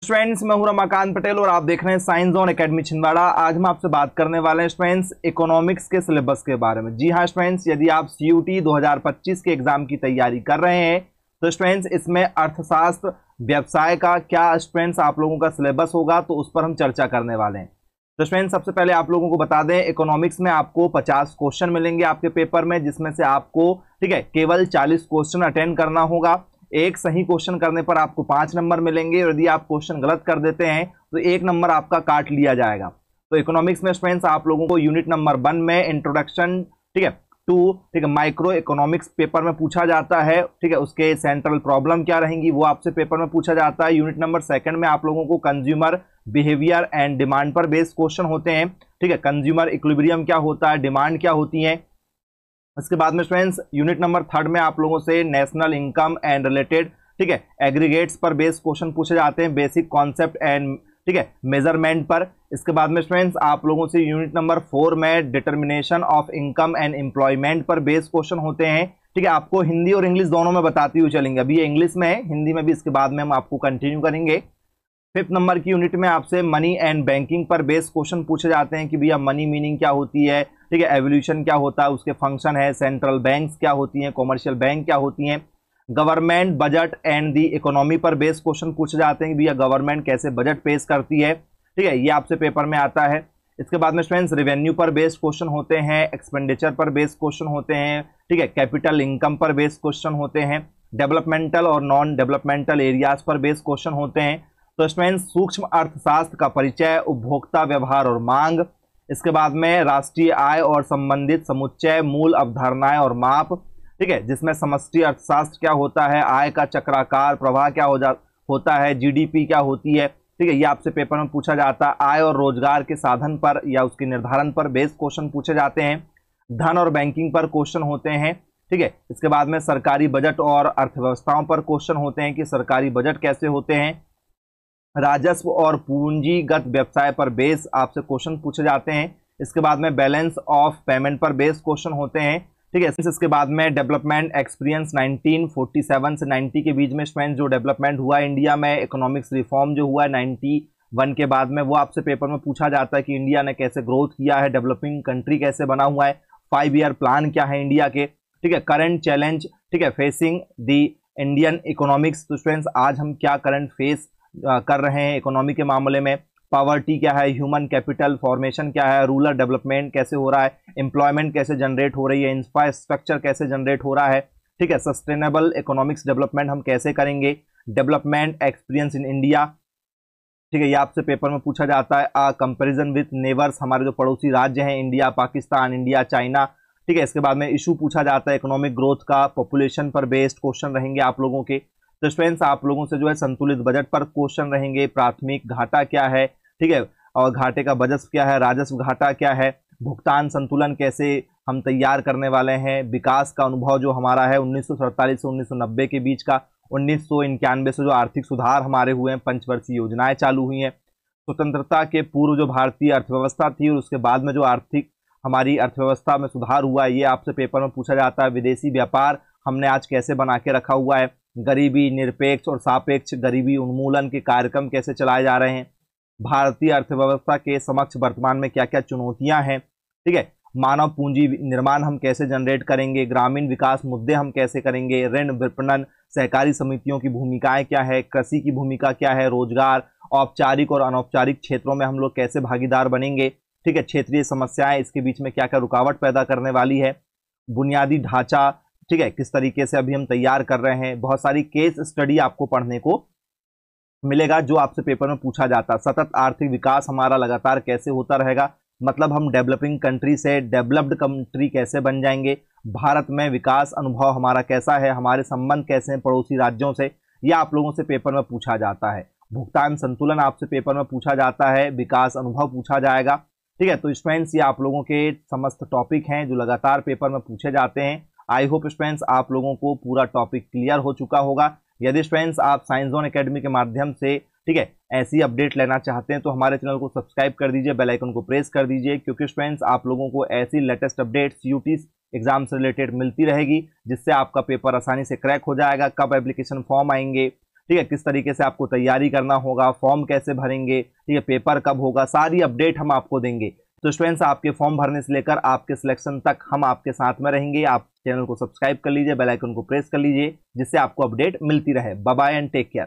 Students, मैं हूं रमाकांत पटेल और आप देख रहे हैं साइंस जोन एकेडमी छिंदवाड़ा। आज हम आपसे बात करने वाले हैं स्टूडेंट्स इकोनॉमिक्स के सिलेबस के बारे में। जी हां स्टूडेंट्स, यदि आप सीयूटी 2025 के एग्जाम की तैयारी कर रहे हैं तो स्टूडेंट्स इसमें अर्थशास्त्र व्यवसाय का क्या स्टूडेंट्स आप लोगों का सिलेबस होगा, तो उस पर हम चर्चा करने वाले हैं। तो स्टूडेंट्स सबसे पहले आप लोगों को बता दें, इकोनॉमिक्स में आपको 50 क्वेश्चन मिलेंगे आपके पेपर में, जिसमें से आपको ठीक है केवल 40 क्वेश्चन अटेंड करना होगा। एक सही क्वेश्चन करने पर आपको 5 नंबर मिलेंगे और यदि आप क्वेश्चन गलत कर देते हैं तो 1 नंबर आपका काट लिया जाएगा। तो इकोनॉमिक्स में स्टूडेंट्स आप लोगों को यूनिट नंबर 1 में इंट्रोडक्शन ठीक है टू ठीक है माइक्रो इकोनॉमिक्स पेपर में पूछा जाता है। ठीक है, उसके सेंट्रल प्रॉब्लम क्या रहेंगी वो आपसे पेपर में पूछा जाता है। यूनिट नंबर 2 में आप लोगों को कंज्यूमर बिहेवियर एंड डिमांड पर बेस्ड क्वेश्चन होते हैं। ठीक है, कंज्यूमर इक्विलिब्रियम क्या होता है, डिमांड क्या होती है। इसके बाद में स्टूडेंट्स यूनिट नंबर 3 में आप लोगों से नेशनल इनकम एंड रिलेटेड ठीक है एग्रीगेट्स पर बेस्ड क्वेश्चन पूछे जाते हैं, बेसिक कॉन्सेप्ट एंड ठीक है मेजरमेंट पर। इसके बाद में स्टूडेंट्स आप लोगों से यूनिट नंबर 4 में determination of income and employment पर बेस्ड क्वेश्चन होते हैं। ठीक है, आपको हिंदी और इंग्लिश दोनों में बताती हुई चलेंगे। अभी ये इंग्लिश में है, हिंदी में भी इसके बाद में हम आपको कंटिन्यू करेंगे। 5th नंबर की यूनिट में आपसे मनी एंड बैंकिंग पर बेस्ड क्वेश्चन पूछे जाते हैं कि भैया मनी मीनिंग क्या होती है, ठीक है एवोल्यूशन क्या होता है, उसके फंक्शन है, सेंट्रल बैंक्स क्या होती हैं, कॉमर्शियल बैंक क्या होती हैं। Government budget and the economy पर बेस्ड क्वेश्चन पूछे जाते हैं कि भैया गवर्नमेंट कैसे बजट पेश करती है। ठीक है, ये आपसे पेपर में आता है। इसके बाद में स्टूडेंट्स रेवेन्यू पर बेस्ड क्वेश्चन होते हैं, एक्सपेंडिचर पर बेस्ड क्वेश्चन होते हैं, ठीक है कैपिटल इनकम पर बेस्ड क्वेश्चन होते हैं, डेवलपमेंटल और नॉन डेवलपमेंटल एरियाज पर बेस्ड क्वेश्चन होते हैं। तो स्टूडेंट्स सूक्ष्म अर्थशास्त्र का परिचय, उपभोक्ता व्यवहार और मांग। इसके बाद में राष्ट्रीय आय और संबंधित समुच्चय, मूल अवधारणाएं और माप। ठीक है, जिसमें समष्टि अर्थशास्त्र क्या होता है, आय का चक्राकार प्रवाह क्या होता है, जीडीपी क्या होती है। ठीक है, ये आपसे पेपर में पूछा जाता है। आय और रोजगार के साधन पर या उसके निर्धारण पर बेस्ड क्वेश्चन पूछे जाते हैं। धन और बैंकिंग पर क्वेश्चन होते हैं। ठीक है, इसके बाद में सरकारी बजट और अर्थव्यवस्थाओं पर क्वेश्चन होते हैं कि सरकारी बजट कैसे होते हैं। राजस्व और पूंजीगत व्यवसाय पर बेस आपसे क्वेश्चन पूछे जाते हैं। इसके बाद में बैलेंस ऑफ पेमेंट पर बेस क्वेश्चन होते हैं। ठीक है, इसके बाद में डेवलपमेंट एक्सपीरियंस 1947 से 90 के बीच में स्टूडेंट जो डेवलपमेंट हुआ है इंडिया में, इकोनॉमिक्स रिफॉर्म जो हुआ है 91 के बाद में, वो आपसे पेपर में पूछा जाता है कि इंडिया ने कैसे ग्रोथ किया है, डेवलपिंग कंट्री कैसे बना हुआ है, 5 ईयर प्लान क्या है इंडिया के। ठीक है, करंट चैलेंज ठीक है फेसिंग द इंडियन इकोनॉमिक्स। तो स्टूडेंट्स आज हम क्या करंट फेस कर रहे हैं इकोनॉमी के मामले में। पॉवर्टी क्या है, ह्यूमन कैपिटल फॉर्मेशन क्या है, रूरल डेवलपमेंट कैसे हो रहा है, एम्प्लॉयमेंट कैसे जनरेट हो रही है, इंफ्रास्ट्रक्चर कैसे जनरेट हो रहा है। ठीक है, सस्टेनेबल इकोनॉमिक्स डेवलपमेंट हम कैसे करेंगे, डेवलपमेंट एक्सपीरियंस इन इंडिया। ठीक है, ये आपसे पेपर में पूछा जाता है। कंपैरिजन विद नेबर्स, हमारे जो पड़ोसी राज्य हैं इंडिया, पाकिस्तान, इंडिया, चाइना। ठीक है, इसके बाद में इशू पूछा जाता है इकोनॉमिक ग्रोथ का, पॉपुलेशन पर बेस्ड क्वेश्चन रहेंगे आप लोगों के। तो स्टूडेंट्स आप लोगों से जो है संतुलित बजट पर क्वेश्चन रहेंगे, प्राथमिक घाटा क्या है, ठीक है और घाटे का बजट क्या है, राजस्व घाटा क्या है, भुगतान संतुलन कैसे हम तैयार करने वाले हैं, विकास का अनुभव जो हमारा है 1947 से 1990 के बीच का, 1991 से जो आर्थिक सुधार हमारे हुए हैं, पंचवर्षीय योजनाएं चालू हुई हैं, स्वतंत्रता के पूर्व जो भारतीय अर्थव्यवस्था थी और उसके बाद में जो आर्थिक हमारी अर्थव्यवस्था में सुधार हुआ है, ये आपसे पेपर में पूछा जाता है। विदेशी व्यापार हमने आज कैसे बना के रखा हुआ है, गरीबी निरपेक्ष और सापेक्ष गरीबी उन्मूलन के कार्यक्रम कैसे चलाए जा रहे हैं, भारतीय अर्थव्यवस्था के समक्ष वर्तमान में क्या क्या चुनौतियां हैं। ठीक है, मानव पूंजी निर्माण हम कैसे जनरेट करेंगे, ग्रामीण विकास मुद्दे हम कैसे करेंगे, ऋण विपणन, सहकारी समितियों की भूमिकाएं क्या है, कृषि की भूमिका क्या है, रोजगार, औपचारिक और अनौपचारिक क्षेत्रों में हम लोग कैसे भागीदार बनेंगे। ठीक है, क्षेत्रीय समस्याएं इसके बीच में क्या क्या रुकावट पैदा करने वाली है, बुनियादी ढांचा ठीक है किस तरीके से अभी हम तैयार कर रहे हैं। बहुत सारी केस स्टडी आपको पढ़ने को मिलेगा जो आपसे पेपर में पूछा जाता है। सतत आर्थिक विकास हमारा लगातार कैसे होता रहेगा, मतलब हम डेवलपिंग कंट्री से डेवलप्ड कंट्री कैसे बन जाएंगे, भारत में विकास अनुभव हमारा कैसा है, हमारे संबंध कैसे हैं पड़ोसी राज्यों से, यह आप लोगों से पेपर में पूछा जाता है। भुगतान संतुलन आपसे पेपर में पूछा जाता है, विकास अनुभव पूछा जाएगा। ठीक है, तो स्टूडेंट्स ये आप लोगों के समस्त टॉपिक हैं जो लगातार पेपर में पूछे जाते हैं। आई होप स्टूडेंट्स आप लोगों को पूरा टॉपिक क्लियर हो चुका होगा। यदि स्टूडेंट्स आप साइंस जोन एकेडमी के माध्यम से ठीक है ऐसी अपडेट लेना चाहते हैं तो हमारे चैनल को सब्सक्राइब कर दीजिए, बेल आइकन को प्रेस कर दीजिए, क्योंकि स्टूडेंट्स आप लोगों को ऐसी लेटेस्ट अपडेट सीयूटी एग्जाम से रिलेटेड मिलती रहेगी, जिससे आपका पेपर आसानी से क्रैक हो जाएगा। कब एप्लीकेशन फॉर्म आएंगे, ठीक है, किस तरीके से आपको तैयारी करना होगा, फॉर्म कैसे भरेंगे, ठीक है, पेपर कब होगा, सारी अपडेट हम आपको देंगे। तो स्टूडेंट्स, आपके फॉर्म भरने से लेकर आपके सिलेक्शन तक हम आपके साथ में रहेंगे। आप चैनल को सब्सक्राइब कर लीजिए, बेल आइकन को प्रेस कर लीजिए, जिससे आपको अपडेट मिलती रहे। Bye bye and take care.